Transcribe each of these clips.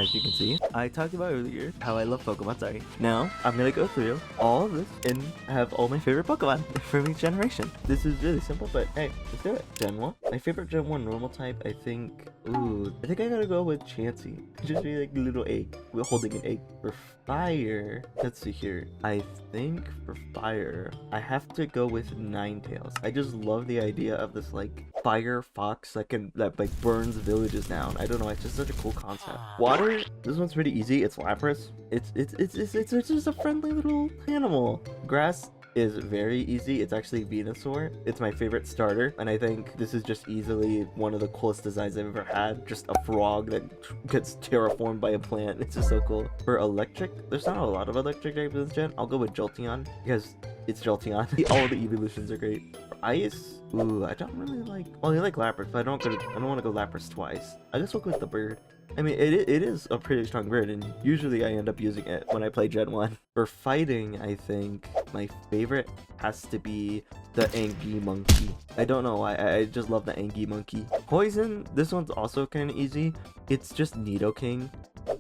as you can see, I talked about earlier how I love Pokemon. Sorry. Now, I'm gonna go through all of this and have all my favorite Pokemon from each generation. This is really simple, but hey, let's do it. Gen 1. My favorite Gen 1 normal type, I think I gotta go with Chansey. Just be like a little egg. We're holding an egg. For fire, let's see here. I think for fire, I have to go with Ninetales. I just love the idea of this like fire fox that like burns villages down. I don't know, it's just such a cool concept. Water, this one's pretty easy. It's Lapras. It's just a friendly little animal. Grass is very easy. It's actually Venusaur. It's my favorite starter, and I think this is just easily one of the coolest designs I've ever had. Just a frog that gets terraformed by a plant. It's just so cool. For electric, there's not a lot of electric types in this gen. I'll go with Jolteon because it's Jolteon. All the evolutions are great. For ice, I don't really like. Well, I like Lapras, but I don't want to go Lapras twice. I guess we'll go with the bird. I mean, it is a pretty strong bird, and usually I end up using it when I play Gen 1. For fighting, I think my favorite has to be the Angie Monkey. I don't know why, I just love the Angie Monkey. Poison, this one's also kind of easy. It's just Nidoking.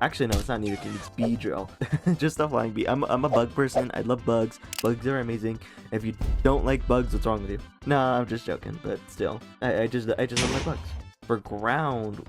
Actually, no, it's not Nidoking, it's Beedrill. Just a flying bee. I'm a bug person. I love bugs. Bugs are amazing. If you don't like bugs, what's wrong with you? No, I'm just joking, but still. I just love my bugs. For ground,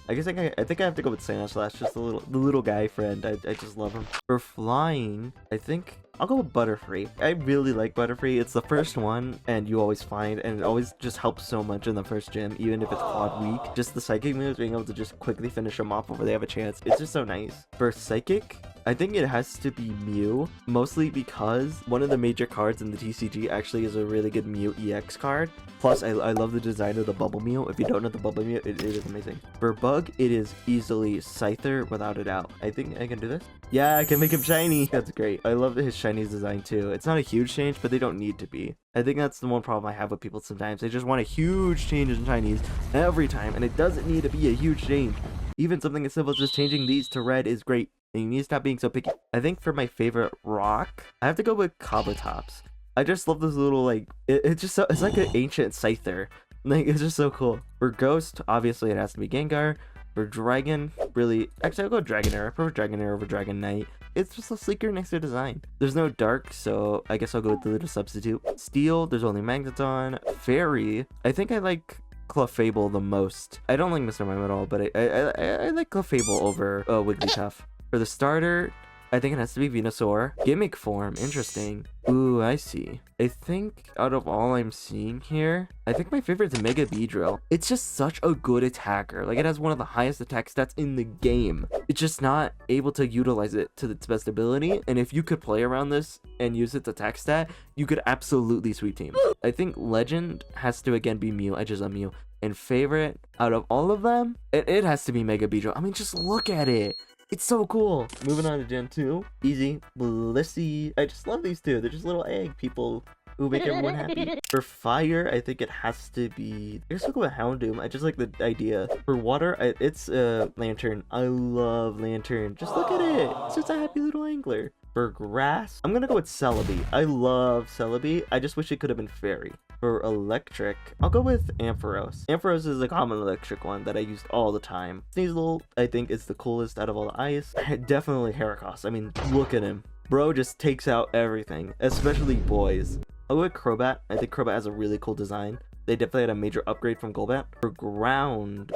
I think I have to go with Sandslash, just the little guy friend. I just love him. For flying, I think I'll go with Butterfree. I really like Butterfree. It's the first one, and you always find, and it always just helps so much in the first gym, even if it's quad weak. Just the psychic moves, being able to just quickly finish them off before they have a chance. It's just so nice. For psychic, I think it has to be Mew, mostly because one of the major cards in the TCG actually is a really good Mew EX card. Plus, I love the design of the Bubble Mew. If you don't know the Bubble Mew, it is amazing. For Bug, it is easily Scyther without a doubt. I think I can do this. Yeah, I can make him shiny. That's great. I love his shinies design too. It's not a huge change, but they don't need to be. I think that's the one problem I have with people sometimes. They just want a huge change in shinies every time, and it doesn't need to be a huge change. Even something as simple as just changing these to red is great. And you need to stop being so picky. I think for my favorite rock, I have to go with Kabutops. I just love this little like it's just so, it's like an ancient Scyther. Like it's just so cool. For Ghost, obviously it has to be Gengar. For Dragon, really, actually I'll go Dragonair. I prefer Dragonair over Dragon Knight. It's just a sleeker, nicer design. There's no Dark, so I guess I'll go with the little substitute. Steel, there's only Magneton. Fairy, I think I like Clefable the most. I don't like Mr. Mime at all, but I like Clefable over Wigglytuff. For the starter, I think it has to be Venusaur. Gimmick form, interesting. I see. I think out of all I'm seeing here, I think my favorite is Mega Beedrill. It's just such a good attacker. Like, it has one of the highest attack stats in the game. It's just not able to utilize it to its best ability. And if you could play around this and use its attack stat, you could absolutely sweep teams. I think Legend has to again be Mew. I just love Mew. And favorite out of all of them, it has to be Mega Beedrill. I mean, just look at it. It's so cool. Moving on to Gen 2. Easy. Blissey. I just love these two. They're just little egg people who make everyone happy. For fire, I think it has to be... I guess I'll go with Houndoom. I just like the idea. For water, it's Lantern. I love Lantern. Just look at it. It's just a happy little angler. For grass, I'm gonna go with Celebi. I love Celebi. I just wish it could have been fairy. For electric, I'll go with Ampharos. Ampharos is a common electric one that I used all the time. Sneasel, I think, is the coolest out of all the ice. Definitely Heracross. I mean, look at him. Bro just takes out everything, especially boys. I'll go with Crobat. I think Crobat has a really cool design. They definitely had a major upgrade from Golbat. For ground,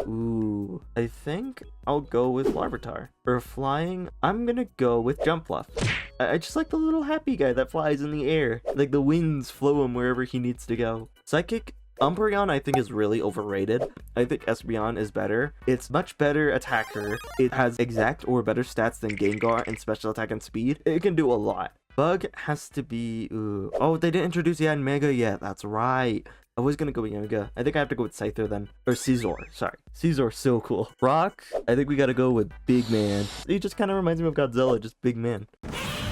I think I'll go with Larvitar. For flying, I'm gonna go with Jumpluff. I just like the little happy guy that flies in the air. Like the winds flow him wherever he needs to go. Psychic, Umbreon I think is really overrated. I think Espeon is better. It's much better attacker. It has exact or better stats than Gengar in special attack and speed. It can do a lot. Bug has to be... Oh, they didn't introduce Yanmega yet. That's right. I was gonna go with Yanmega. I think I have to go with Scyther then. Or Scizor, sorry. Scizor's so cool. Rock, I think we gotta go with Big Man. He just kind of reminds me of Godzilla, just big man.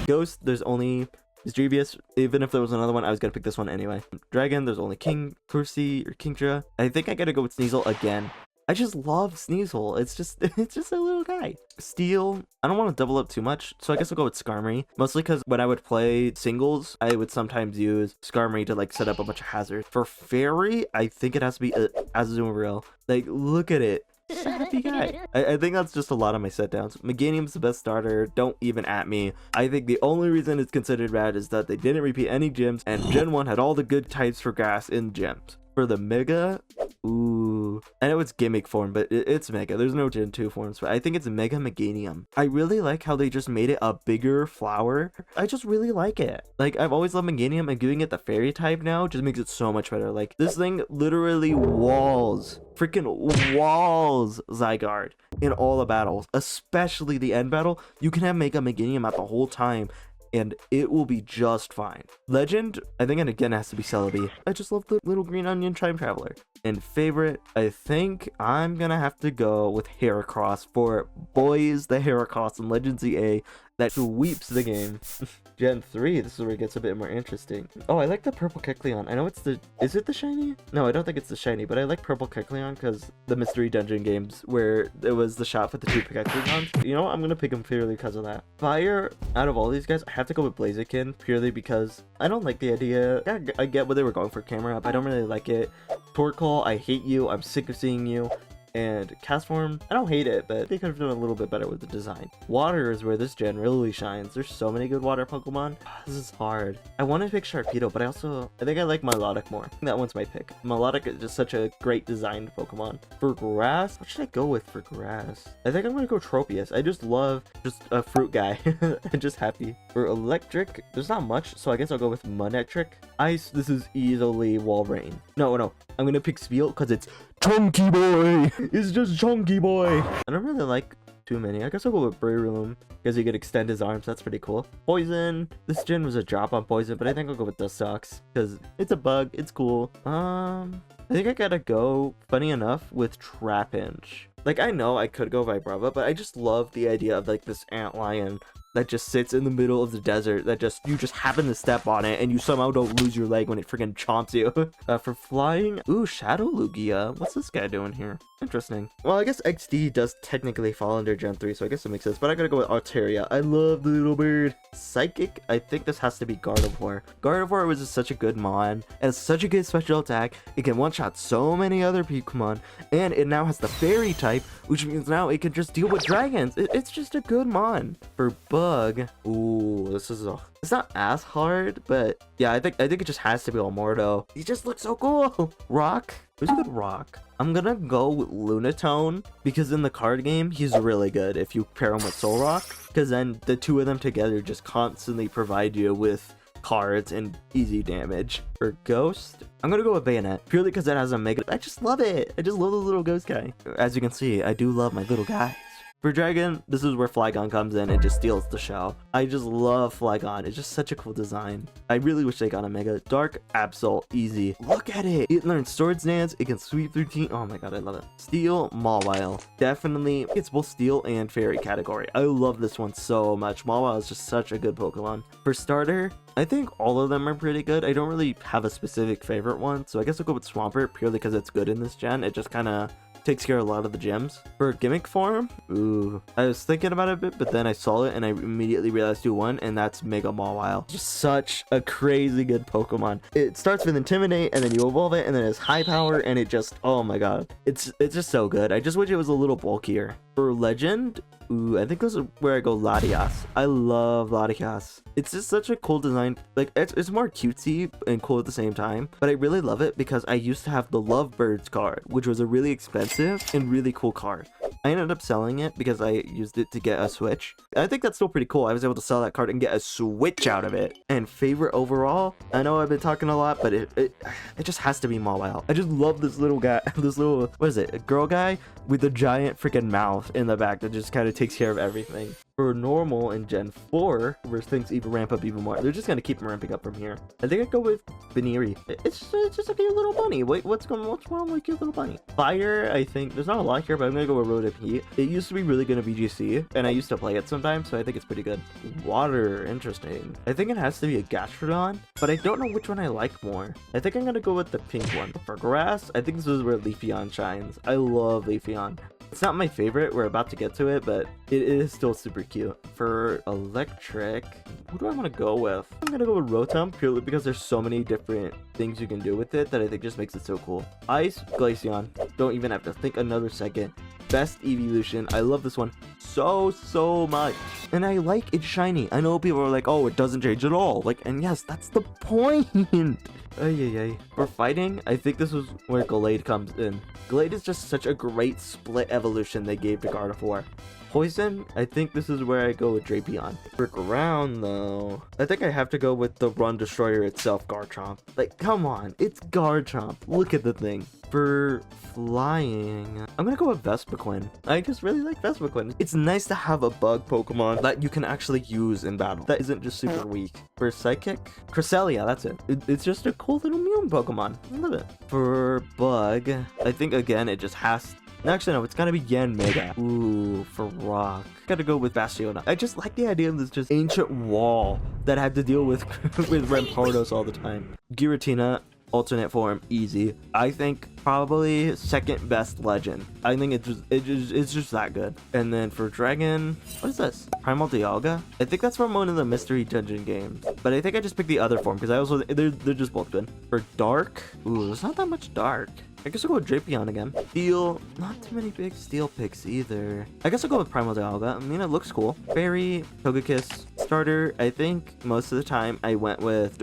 Ghost, there's only Misdrevious. Even if there was another one, I was gonna pick this one anyway. Dragon, there's only King Percy or Kingdra. I think I gotta go with Sneasel again. I just love Sneasel. It's just a little guy. Steel, I don't want to double up too much, so I guess I'll go with Skarmory. Mostly because when I would play singles, I would sometimes use Skarmory to like set up a bunch of hazards. For Fairy, I think it has to be Azumarill. Like, look at it. Just a happy guy. I think that's just a lot of my set downs. Meganium's the best starter. Don't even at me. I think the only reason it's considered bad is that they didn't repeat any gyms, and Gen 1 had all the good types for grass in gyms. For the Mega, ooh, I know it's gimmick form, but it's Mega. There's no Gen 2 forms, but I think it's Mega Meganium. I really like how they just made it a bigger flower. I just really like it. Like, I've always loved Meganium, and giving it the fairy type now just makes it so much better. Like, this thing literally freaking walls Zygarde in all the battles, especially the end battle. You can have Mega Meganium out the whole time, and it will be just fine. Legend, I think it again has to be Celebi. I just love the little green onion time traveler. And favorite, I think I'm gonna have to go with Heracross for boys. The Heracross in Legends EA that sweeps the game. Gen 3, this is where it gets a bit more interesting. Oh, I like the purple Kecleon. I know it's the... Is it the shiny? No, I don't think it's the shiny, but I like purple Kecleon because the mystery dungeon games where it was the shop with the two Kecleons. You know what? I'm going to pick him purely because of that. Fire, out of all these guys, I have to go with Blaziken purely because I don't like the idea. Yeah, I get what they were going for camera up. I don't really like it. Torkoal, I hate you. I'm sick of seeing you. And Castform, I don't hate it, but they could have done a little bit better with the design. Water is where this gen really shines. There's so many good water Pokemon. This is hard. I want to pick Sharpedo, but I think I like Milotic more. That one's my pick. Milotic is just such a great designed Pokemon. For grass, what should I go with for grass? I think I'm going to go Tropius. I just love just a fruit guy. I'm just happy. For electric, there's not much, so I guess I'll go with Manectric. Ice, this is easily Walrein. No. I'm going to pick Spheal because it's Chunky Boy. It's just Chunky Boy. I don't really like too many. I guess I'll go with Breloom because he could extend his arms. That's pretty cool. Poison. This gen was a drop on Poison, but I think I'll go with Dustox because it's a bug. It's cool. I think I gotta go, funny enough, with Trapinch. Like, I know I could go Vibrava, but I just love the idea of like this antlion that just sits in the middle of the desert that you just happen to step on it and you somehow don't lose your leg when it freaking chomps you. For flying, ooh, Shadow Lugia. What's this guy doing here? Interesting. Well, I guess XD does technically fall under Gen 3, so I guess it makes sense, but I gotta go with Altaria. I love the little bird. Psychic, I think this has to be Gardevoir. Gardevoir was just such a good mon, and such a good special attack. It can one-shot so many other Pokemon, and it now has the fairy type, which means now it can just deal with dragons. It's just a good mon. For Bug, ooh, it's not as hard, but yeah, I think it just has to be Almordo. He just looks so cool. Rock, who's a good rock? I'm gonna go with Lunatone because in the card game he's really good if you pair him with Solrock, because then the two of them together just constantly provide you with cards and easy damage. For Ghost, I'm gonna go with Bayonet purely because it has a mega. I just love it. I just love the little ghost guy. As you can see, I do love my little guys. For Dragon, this is where Flygon comes in and just steals the show. I just love Flygon. It's just such a cool design. I really wish they got a Mega. Dark Absol, easy. Look at it. It learns Swords Dance. It can sweep through team. Oh my god, I love it. Steel, Mawile. Definitely, it's both Steel and Fairy category. I love this one so much. Mawile is just such a good Pokemon. For starter, I think all of them are pretty good. I don't really have a specific favorite one, so I guess I'll go with Swampert purely because it's good in this gen. It just kind of takes care of a lot of the gems. For gimmick form, ooh, I was thinking about it a bit, but then I saw it and I immediately realized who won, and that's Mega Mawile. Just such a crazy good Pokemon. It starts with Intimidate, and then you evolve it, and then it's High Power, and it just, oh my god, it's just so good. I just wish it was a little bulkier. For Legend, ooh, I think this is where I go Latias. I love Latias. It's just such a cool design. Like, it's more cutesy and cool at the same time, but I really love it because I used to have the Lovebirds card, which was a really expensive and really cool card. I ended up selling it because I used it to get a Switch. I think that's still pretty cool. I was able to sell that card and get a Switch out of it. And favorite overall, I know I've been talking a lot, but it just has to be Mawile. I just love this little guy, this little, what is it, a girl guy with a giant freaking mouth in the back that just kind of takes care of everything. For normal in Gen 4, where things even ramp up even more, they're just gonna keep ramping up from here. I think I'd go with Baniri. It's just a cute little bunny. Wait, what's wrong with cute little bunny? Fire, I think there's not a lot here, but I'm gonna go with Rotom Heat. It used to be really good in VGC, and I used to play it sometimes, so I think it's pretty good. Water, interesting. I think it has to be a Gastrodon, but I don't know which one I like more. I think I'm gonna go with the pink one. For grass, I think this is where Leafeon shines. I love Leafeon. It's not my favorite, we're about to get to it, but it is still super cute. For electric, who do I want to go with? I'm gonna go with Rotom purely because there's so many different things you can do with it that I think just makes it so cool. Ice, Glaceon. Don't even have to think another second. best evolution. I love this one so much. And I like it's shiny. I know people are like, oh, it doesn't change at all. Like, and yes, that's the point. For fighting, I think this was where Gallade comes in. Gallade is just such a great split evolution they gave to Gardevoir. Poison, I think this is where I go with Drapion. For ground, though, I think I have to go with the Run Destroyer itself, Garchomp. Like, come on, it's Garchomp. Look at the thing. For flying, I'm gonna go with Vespiquen. I just really like Vespiquen. It's nice to have a bug Pokemon that you can actually use in battle that isn't just super weak. For Psychic, Cresselia, that's it. It's just a cool little Mew Pokemon. I love it. For bug, I think again it just has actually, no, it's gotta be Yanmega. Ooh, for rock. Gotta go with Bastiona. I just like the idea of this just ancient wall that I had to deal with with Rampardos all the time. Giratina, alternate form, easy. I think probably second best legend. I think it's just that good. And then for dragon, what is this? Primal Dialga? I think that's from one of the mystery dungeon games. But I think I just picked the other form because I also they're just both good. For dark, ooh, there's not that much dark. I guess I'll go with Drapion again. Steel, not too many big steel picks either. I guess I'll go with Primal Dialga. I mean, it looks cool. Fairy, Togekiss, starter. I think most of the time I went with,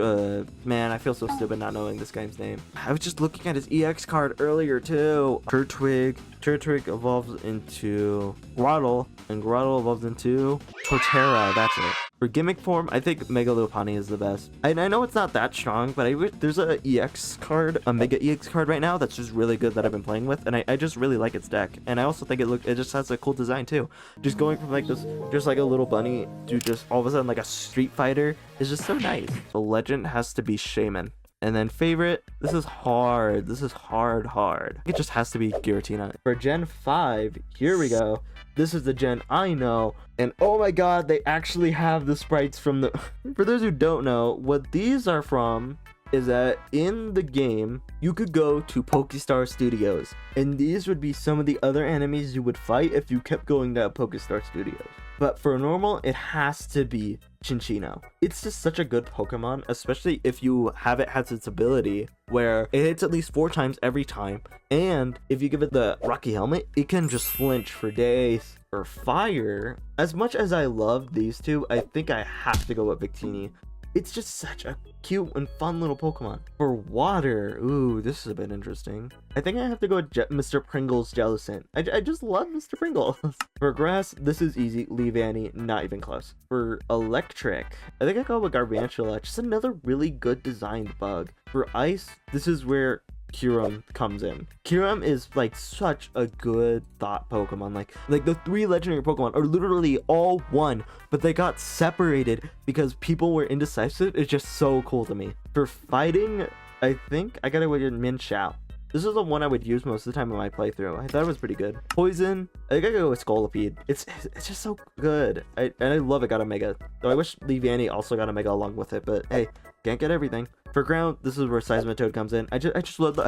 man, I feel so stupid not knowing this guy's name. I was just looking at his EX card earlier too. Turtwig. Turtwig evolves into Grotle, and Grotle evolves into Torterra. That's it. For gimmick form, I think Mega Lopunny is the best. And I know it's not that strong, but there's a EX card, a Mega EX card right now that's just really good that I've been playing with, and I just really like its deck. And I also think it just has a cool design too. Just going from like this, just like a little bunny to just all of a sudden like a Street Fighter is just so nice. The legend has to be Shaman. And then favorite, this is hard. This is hard. It just has to be Giratina. For Gen 5, here we go. This is the gen I know. And oh my god, they actually have the sprites from the... For those who don't know, what these are from is that in the game, you could go to Pokestar Studios. And these would be some of the other enemies you would fight if you kept going to Pokestar Studios. But for normal, it has to be Chinchino. It's just such a good Pokemon, especially if you have it has its ability where it hits at least 4 times every time. And if you give it the Rocky Helmet, it can just flinch for days. For fire, as much as I love these two, I think I have to go with Victini. It's just such a cute and fun little Pokemon. For water, ooh, this is a bit interesting. I think I have to go with Mr. Pringle's Jellicent. I just love Mr. Pringles. For grass, this is easy. Leavanny, not even close. For electric, I think I go with Garvantula. Just another really good designed bug. For ice, this is where Kyurem comes in. Kyurem is like such a good thought Pokemon. Like the 3 legendary Pokemon are literally all one, but they got separated because people were indecisive. It's just so cool to me. For fighting, I think I gotta go with Minshao. This is the one I would use most of the time in my playthrough. I thought it was pretty good. Poison, I think I go with Scolipede. It's just so good. And I love it got a Mega. Though I wish Leavanny also got a Mega along with it, but hey, can't get everything. For ground, this is where Seismitoad comes in. I just love the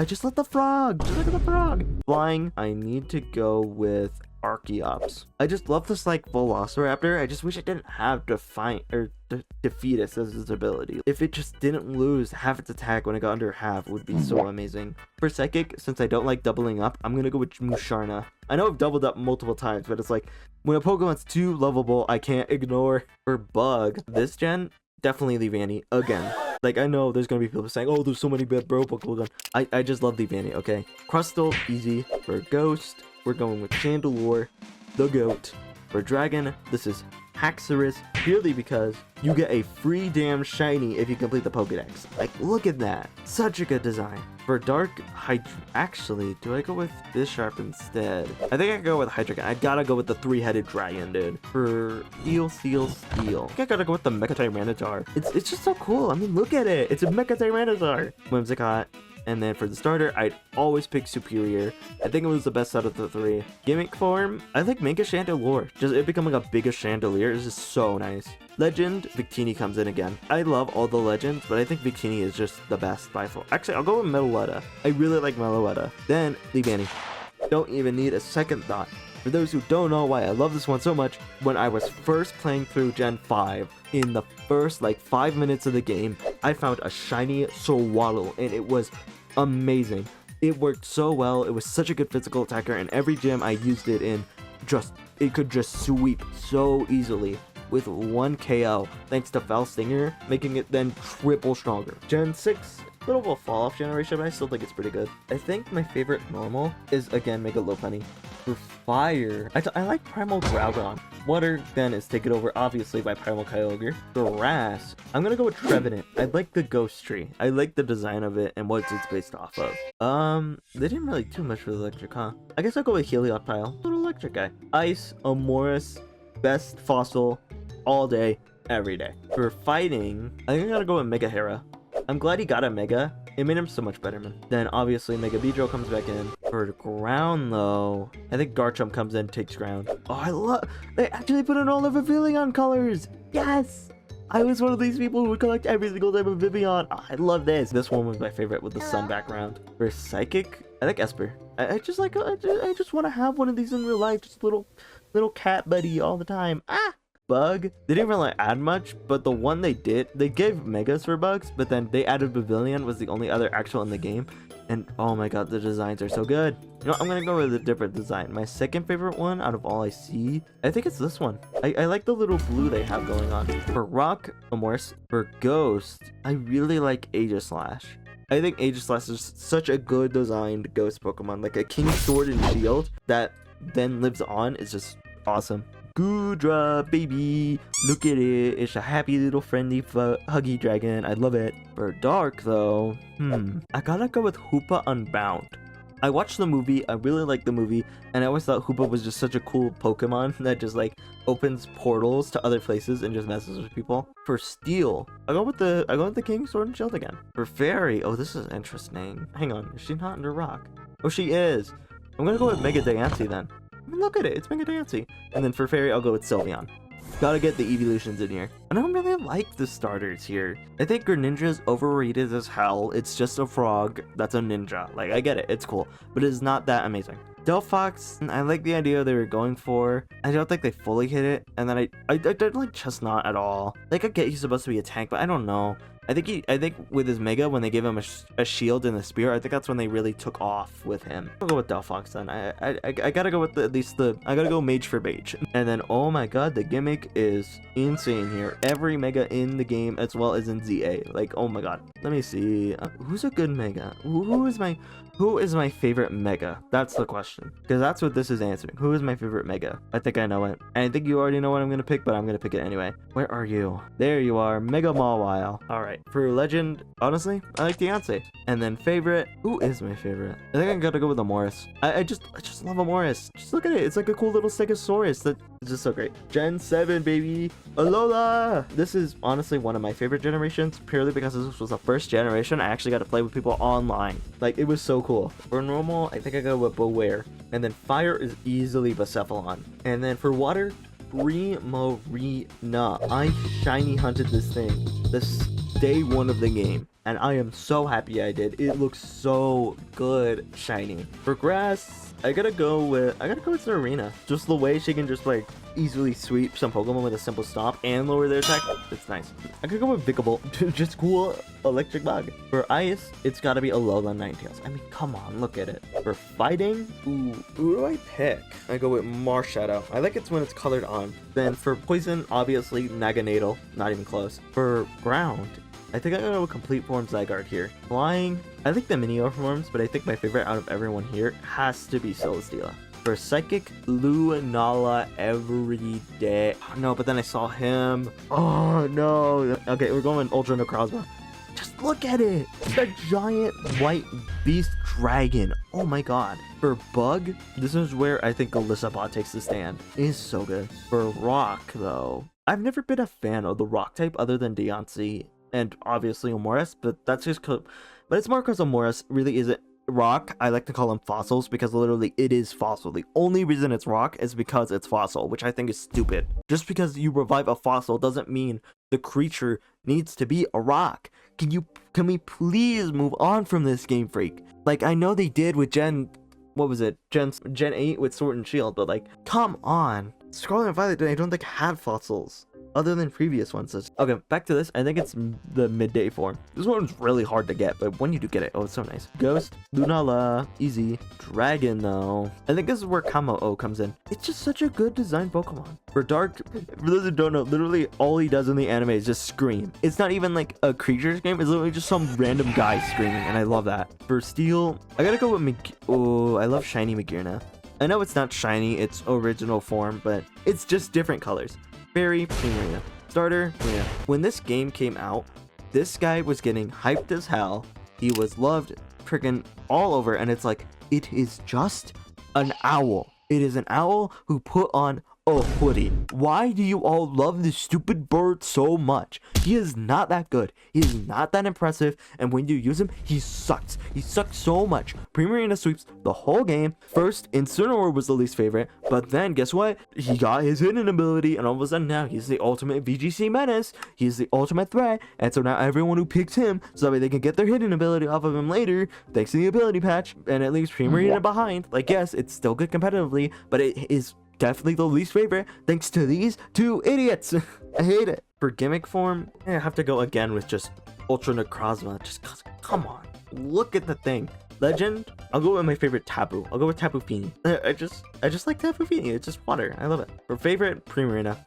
frog. Just look at the frog. Flying, I need to go with Archeops. I just love this like Velociraptor. I just wish it didn't have Defeatus as its ability. If it just didn't lose half its attack when it got under half, would be so amazing. For Psychic, since I don't like doubling up, I'm gonna go with Musharna. I know I've doubled up multiple times, but it's like when a Pokemon's too lovable, I can't ignore. For Bug, this gen, definitely Leavanny again. Like, I know there's gonna be people saying, oh, there's so many bad bro Pokemon. I just love Leavanny, okay? Crustle, easy. For Ghost, we're going with Chandelure, the goat. For Dragon, this is Haxorus, purely because you get a free damn shiny if you complete the Pokedex. Like, look at that. Such a good design. For Dark, actually, do I go with Bisharp instead? I think I go with Hydreigon. I gotta go with the 3-headed dragon, dude. For Steel, I think I gotta go with the Mechatyranitar. It's just so cool. I mean, look at it. It's a Mechatyranitar. Whimsicott. And then for the starter, I'd always pick Superior. I think it was the best out of the 3. Gimmick form, I like Mega Chandelure. Just it becoming a bigger chandelier is just so nice. Legend, Victini comes in again. I love all the legends, but I think Victini is just the best by far. Actually, I'll go with Meloetta. I really like Meloetta. Then, Leavanny. Don't even need a second thought. For those who don't know why I love this one so much, when I was first playing through Gen 5, in the first like 5 minutes of the game, I found a shiny Swaddle, and it was amazing. It worked so well. It was such a good physical attacker, and every gym I used it in, it could just sweep so easily with 1 KO, thanks to Foul Stinger, making it then triple stronger. Gen 6, a little of a fall-off generation, but I still think it's pretty good. I think my favorite normal is, again, Mega Lopunny. For fire, I like Primal Groudon. Water, then, is taken over, obviously, by Primal Kyogre. Grass, I'm gonna go with Trevenant. I like the Ghost Tree. I like the design of it and what it's based off of. They didn't really do much with electric, huh? I guess I'll go with Helioptile. Little electric guy. Ice, Amoris, best fossil, all day, every day. For fighting, I think I gotta go with Mega Hera. I'm glad he got a Mega. It made him so much better, man. Then obviously Mega Beedrill comes back in. For ground though, I think Garchomp comes in, takes ground. Oh, I love, they actually put in all the Vivillon colors. Yes! I was one of these people who would collect every single type of Vivillon. Oh, I love this. This one was my favorite with the sun background. For Psychic, I like Esper. I just want to have one of these in real life. Just little cat buddy all the time. Ah! Bug, they didn't really add much, but the one they did, they gave Megas for bugs, but then they added Pavilion was the only other actual in the game, and oh my god, the designs are so good. You know, I'm gonna go with a different design. My second favorite one out of all I see, I think it's this one. I like the little blue they have going on. For Rock, Amoris. For Ghost, I really like Aegislash. I think Aegislash is such a good designed ghost Pokemon, like a King Sword and Shield that then lives on is just awesome. Goodra, baby, look at it. It's a happy little friendly huggy dragon. I love it. For Dark though, I gotta go with Hoopa Unbound. I watched the movie, I really liked the movie, and I always thought Hoopa was just such a cool Pokemon that just like opens portals to other places and just messes with people. For Steel, I go with the King Sword and Shield again. For Fairy, oh, this is interesting. Hang on, is she not under rock? Oh, she is. I'm gonna go with Mega Diancie then. I mean, look at it, it's Mega Diancie. And then for Fairy, I'll go with Sylveon. Gotta get the evolutions in here. I don't really like the starters here. I think Greninja's overrated as hell. It's just a frog that's a ninja. Like, I get it, it's cool, but it's not that amazing. Delphox, I like the idea they were going for. I don't think they fully hit it. And then I don't like Chestnut at all. Like, I get he's supposed to be a tank, but I don't know. I think with his Mega, when they gave him a shield and a spear, I think that's when they really took off with him. I'll go with Delphox then. I gotta go with I gotta go Mage for Mage. And then, oh my god, the gimmick is insane here. Every Mega in the game as well as in ZA. Like, oh my god. Let me see. Who's a good Mega? Who is my favorite Mega? That's the question. Because that's what this is answering. Who is my favorite Mega? I think I know it. And I think you already know what I'm gonna pick, but I'm gonna pick it anyway. Where are you? There you are. Mega Mawile. Alright. For Legend, honestly, I like Diancie. And then favorite, who is my favorite? I think I gotta go with Amoris. I just love Amoris. Just look at it. It's like a cool little Stegosaurus. That's just so great. Gen 7, baby. Alola! This is honestly one of my favorite generations, purely because this was the first generation I actually got to play with people online. Like, it was so cool. For normal, I think I go with Beware. And then fire is easily Bucephalon. And then for water, Primarina. I shiny hunted this thing this day one of the game, and I am so happy I did. It looks so good shiny. For grass, I gotta go with Serena. Just the way she can just like easily sweep some Pokemon with a simple stop and lower their attack. It's nice. I could go with Vikable. Just cool electric bug. For ice, it's gotta be Alola Ninetales. I mean, come on, look at it. For fighting, who do I pick? I go with Marshadow. I like it when it's colored on. Then for poison, obviously Naganadel. Not even close. For ground, I think I gotta go with Complete Form Zygarde here. Flying, I like the Minio forms, but I think my favorite out of everyone here has to be Celesteela. For Psychic, Lunala every day. Oh, no, but then I saw him. Oh, no. Okay, we're going Ultra Necrozma. Just look at it. It's a giant white beast dragon. Oh, my God. For Bug, this is where I think Golisopod takes the stand. It is so good. For Rock, though, I've never been a fan of the Rock type other than Diancie and obviously Amoris, but that's just but it's more because Amoris really isn't rock. I like to call them fossils because literally it is fossil. The only reason it's rock is because it's fossil, which I think is stupid. Just because you revive a fossil doesn't mean the creature needs to be a rock. Can we please move on from this, Game Freak? Like, I know they did with Gen 8 with Sword and Shield, but like, come on. Scarlet and Violet, I don't think had fossils. other than previous ones. Okay, back to this. I think it's the midday form. This one's really hard to get, but when you do get it, oh, it's so nice. Ghost, Lunala, easy. Dragon, though. I think this is where Kamo-O comes in. It's just such a good design Pokemon. For Dark, for those who don't know, literally all he does in the anime is just scream. It's not even like a creature scream. It's literally just some random guy screaming, and I love that. For Steel, I gotta go with oh, I love Shiny Magearna. I know it's not shiny, it's original form, but it's just different colors. Fairy, Primarina. Starter, Marina. When this game came out, this guy was getting hyped as hell. He was loved freaking all over, and it's like, it is just an owl. It is an owl who put on a hoodie. Why do you all love this stupid bird so much? He is not that good. He is not that impressive. And when you use him, he sucks. He sucks so much. Primarina sweeps the whole game. First, Incineroar was the least favorite. But then, guess what? He got his hidden ability. And all of a sudden now, he's the ultimate VGC menace. He's the ultimate threat. And so now everyone who picks him, so that way they can get their hidden ability off of him later, thanks to the ability patch. And it leaves Primarina behind. Like, yes, it's still good competitively, but it is definitely the least favorite thanks to these two idiots. I hate it. For gimmick form, I have to go again with just Ultra Necrozma. Just cause, come on, look at the thing. Legend, I'll go with my favorite Tapu. I'll go with Tapu Fini. I just like Tapu Fini. It's just water. I love it. For favorite, Primarina.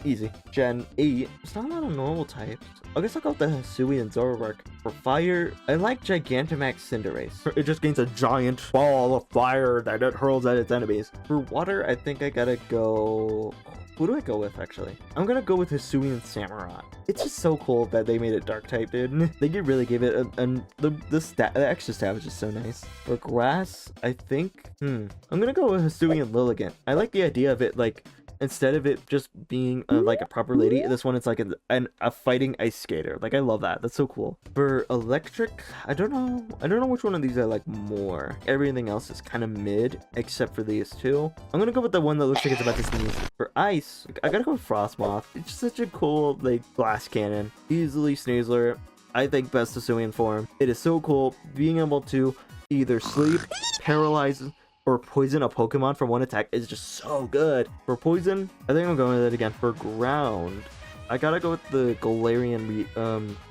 Easy. Gen 8. There's not a lot of normal types. I guess I'll go with the Hisui and Zoroark. For fire, I like Gigantamax Cinderace. It just gains a giant ball of fire that it hurls at its enemies. For water, I think I gotta go... Who do I go with, actually? I'm gonna go with Hisui and Samurott. It's just so cool that they made it dark type, dude. They really gave it the extra stab is just so nice. For grass, I think, I'm gonna go with Hisui and Lilligant. I like the idea of it, like, instead of it just being like a proper lady, this one it's like a fighting ice skater. Like, I love that. That's so cool. For electric, I don't know which one of these I like more. Everything else is kind of mid except for these two. I'm gonna go with the one that looks like it's about to sneeze. For ice, I gotta go with Frostmoth. It's just such a cool like glass cannon. Easily Sneasler. I think best Hisuian form. It is so cool being able to either sleep, paralyze, or poison a Pokemon from one attack is just so good. For poison, I think I'm going with it again. For ground, I gotta go with the Galarian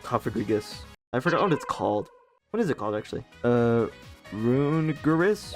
Cofagrigus. I forgot what it's called. What is it called actually? Runegiris?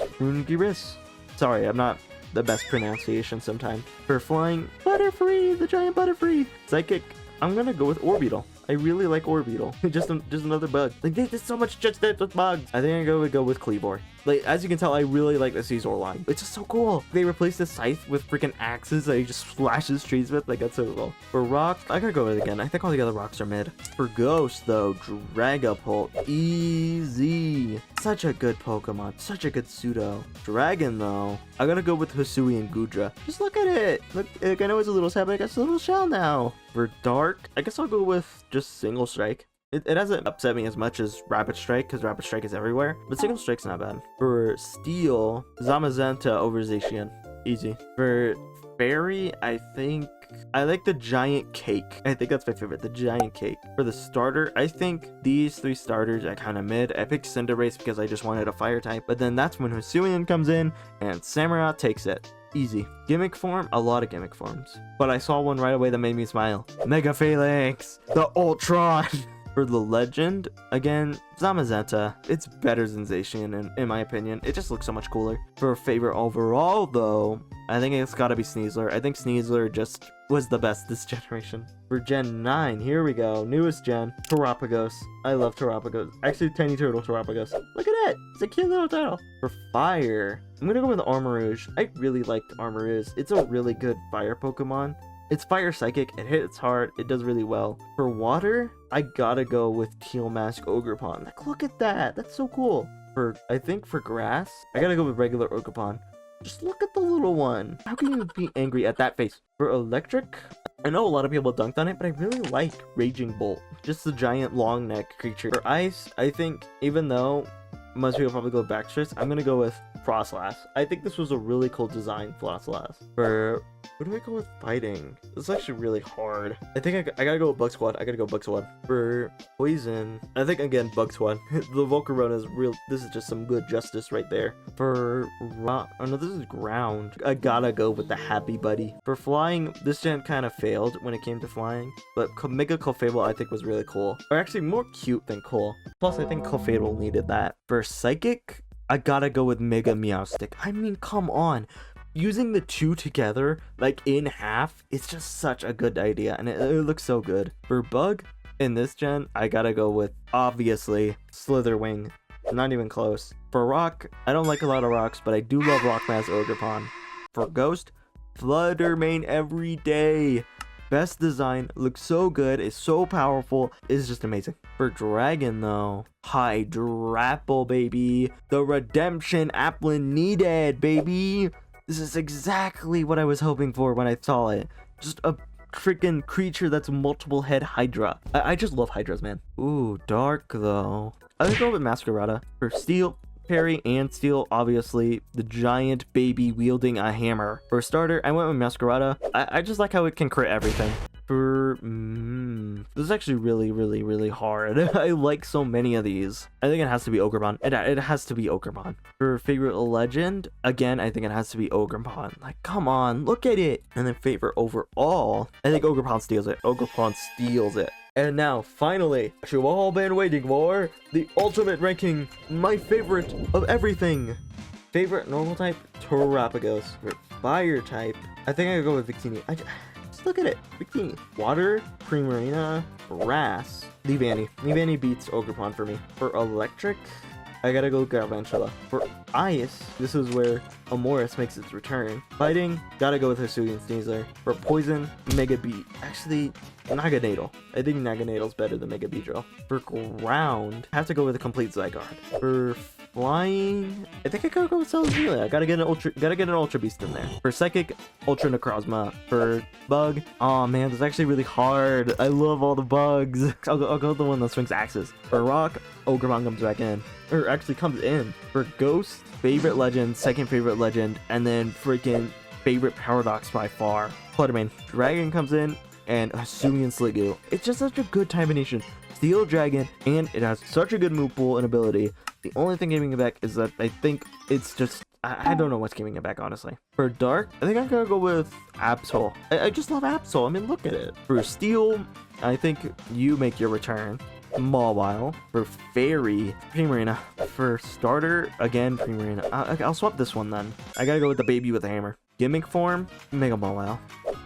Sorry, I'm not the best pronunciation sometimes. For flying, Butterfree, the giant Butterfree. Psychic, I'm gonna go with Orbeetle. I really like Orbeetle. just another bug. Like, there's so much just that with bugs. I think I'm gonna go with Kleavor. Like, as you can tell, I really like the Scizor line. It's just so cool. They replaced the scythe with freaking axes that he just slashes trees with. Like, that's so cool. For rock, I gotta go with it again. I think all the other rocks are mid. For ghost, though, Dragapult. Easy. Such a good Pokemon. Such a good pseudo. Dragon, though, I gotta go with Hisui and Gudra. Just look at it. Look, like, I know it's a little sad, but I got a little shell now. For dark, I guess I'll go with just Single Strike. It hasn't upset me as much as Rapid Strike, because Rapid Strike is everywhere, but Single Strike's not bad. For Steel, Zamazenta over Zacian. Easy. For Fairy, I think I like the Giant Cake. I think that's my favorite, the Giant Cake. For the starter, I think these three starters are kind of mid. I picked Cinderace because I just wanted a fire type, but then that's when Hisuian comes in, and Samurott takes it. Easy. Gimmick form, a lot of gimmick forms. But I saw one right away that made me smile. Mega Phalanx, the Ultron. For the legend, again, Zamazenta. It's better than Zacian in my opinion. It just looks so much cooler. For favorite overall, though, I think it's gotta be Sneasler. I think Sneasler just was the best this generation. For Gen 9, here we go. Newest gen, Terapagos. I love Terapagos. Actually, Tiny Turtle Terapagos. Look at it! It's a cute little turtle. For fire, I'm gonna go with Armarouge. I really liked Armarouge. It's a really good fire Pokemon. It's fire psychic, it hits hard, it does really well. For water, I gotta go with Teal Mask Ogerpon. Like, look at that, that's so cool. I think for grass, I gotta go with regular Ogerpon. Just look at the little one. How can you be angry at that face? For electric, I know a lot of people dunked on it, but I really like Raging Bolt. Just the giant long neck creature. For ice, I think even though most people probably go Baxter's, I'm gonna go with Frostlass. I think this was a really cool design, Frostlass. For what do I go with fighting? This is actually really hard. I think I gotta go with Bug Squad. I gotta go Bug Squad. For poison, I think again Bug Squad. The Volcarona is real. This is just some good justice right there. For rock, oh no, this is ground. I gotta go with the Happy Buddy. For flying, this gen kind of failed when it came to flying, but Mega Clefable I think was really cool. Or actually more cute than cool. Plus I think Clefable needed that. For psychic, I gotta go with Mega Meowstic. I mean, come on. Using the two together, like in half, it's just such a good idea, and it looks so good. For bug, in this gen, I gotta go with, obviously, Slitherwing. Not even close. For rock, I don't like a lot of rocks, but I do love Rockmass Ogerpon. For ghost, Fluttermane every day. Best design, looks so good, is so powerful, is just amazing. For dragon though, Hydrapple baby. The redemption Applin needed, baby. This is exactly what I was hoping for when I saw it. Just a freaking creature that's multiple head Hydra. I just love Hydras, man. Ooh, dark though. I would go with Masquerada. For steel, parry and steel, obviously, the giant baby wielding a hammer. For starter, I went with Masquerada. I just like how it can crit everything. For this is actually really hard. I like so many of these. I think it has to be Ogerpon. It has to be Ogerpon. For favorite legend, again, I think it has to be Ogerpon. Like, come on, look at it. And then favorite overall, I think Ogerpon steals it. Ogerpon steals it. And now, finally, what you've all been waiting for, the ultimate ranking, my favorite of everything. Favorite normal type, Terapagos. For fire type, I think I could go with Victini. Just look at it, Victini. Water, Primarina, Grass, Leavanny. Leavanny beats Ogerpon for me. For electric, I gotta go Galvantula. For ice, this is where Amoris makes its return. Fighting, gotta go with Hisuian Sneasler. For poison, Mega Beat. Actually, Naganadel. I think Naganadle's better than Mega Beedrill. For ground, I have to go with a complete Zygarde. For flying, I think I gotta go with Celesteela. I gotta get an Ultra Beast in there. For psychic, Ultra Necrozma. For bug, oh man, this is actually really hard. I love all the bugs. I'll go with the one that swings axes. For rock, Ogerpon comes back in. Or actually comes in. For ghost, favorite legend, second favorite legend, and then freaking favorite paradox by far, Fluttermane. Dragon comes in, and Hisuian Sliggoo. It's just such a good combination. Steel Dragon, and it has such a good move pool and ability. The only thing giving it back is that I think it's just, I don't know what's giving it back, honestly. For dark, I think I'm gonna go with Absol. I just love Absol. I mean, look at it. For steel, I think you make your return. Mawile. For fairy, Primarina. For starter, again, Primarina. I'll swap this one then. I gotta go with the baby with the hammer. Gimmick form, Mega Mawile.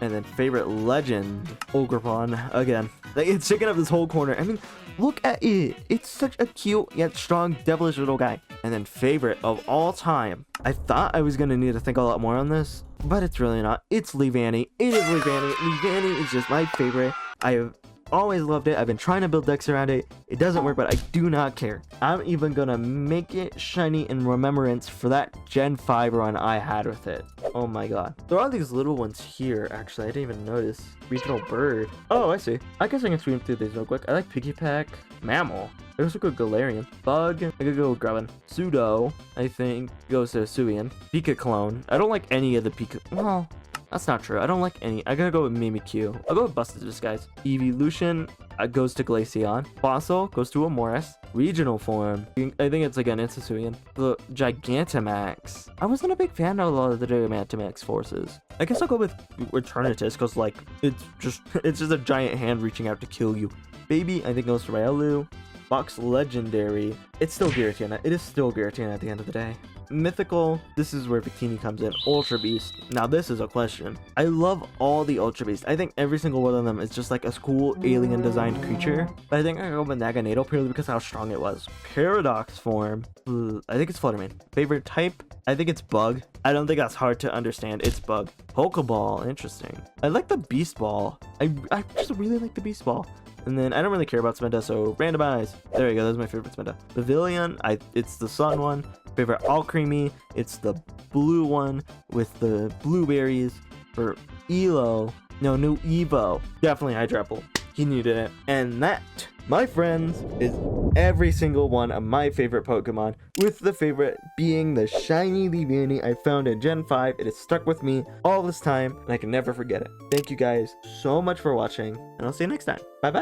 And then favorite legend, Ogerpon again. Like, it's taking up this whole corner. I mean, look at it. It's such a cute yet strong, devilish little guy. And then favorite of all time. I thought I was gonna need to think a lot more on this, but it's really not. It's Leavanny. It is Leavanny. Leavanny is just my favorite. I have always loved it. I've been trying to build decks around it. It doesn't work, but I do not care. I'm even gonna make it shiny in remembrance for that Gen 5 run I had with it. Oh my god. There are these little ones here, actually. I didn't even notice. Regional bird. Oh, I see. I guess I can swim through these real quick. I like Piggypack. Mammal. I also go Galarian. Bug. I could go with Grubbin. Pseudo, I think, goes to Hisuian. Pika Clone. I don't like any of the Pika. Well, that's not true. I don't like any. I gotta go with Mimikyu. I'll go with Busted Disguise. Evolution goes to Glaceon. Fossil goes to Amoris. Regional form, I think it's again, it's Hisuian. The Gigantamax. I wasn't a big fan of a lot of the Gigantamax forces. I guess I'll go with Eternatus because like it's just a giant hand reaching out to kill you. Baby, I think goes to Riolu. Box Legendary. It's still Giratina. It is still Giratina at the end of the day. Mythical, this is where Victini comes in. Ultra Beast. Now this is a question. I love all the Ultra Beasts. I think every single one of them is just like a cool alien designed creature. But I think I go with Naganadel purely because how strong it was. Paradox form, I think it's Fluttermane. Favorite type, I think it's Bug. I don't think that's hard to understand. It's Bug. Pokeball, interesting. I like the Beast Ball. I just really like the Beast Ball. And then I don't really care about Spinda, so randomize. There you go, that's my favorite Spinda. Pavilion, it's the sun one. Favorite Alcremie, it's the blue one with the blueberries. For Elo, no Evo, definitely Hydrapple. He needed it. And that, my friends, is every single one of my favorite Pokemon, with the favorite being the shiny Leavanny I found in Gen 5. It has stuck with me all this time, and I can never forget it. Thank you guys so much for watching, and I'll see you next time. Bye bye.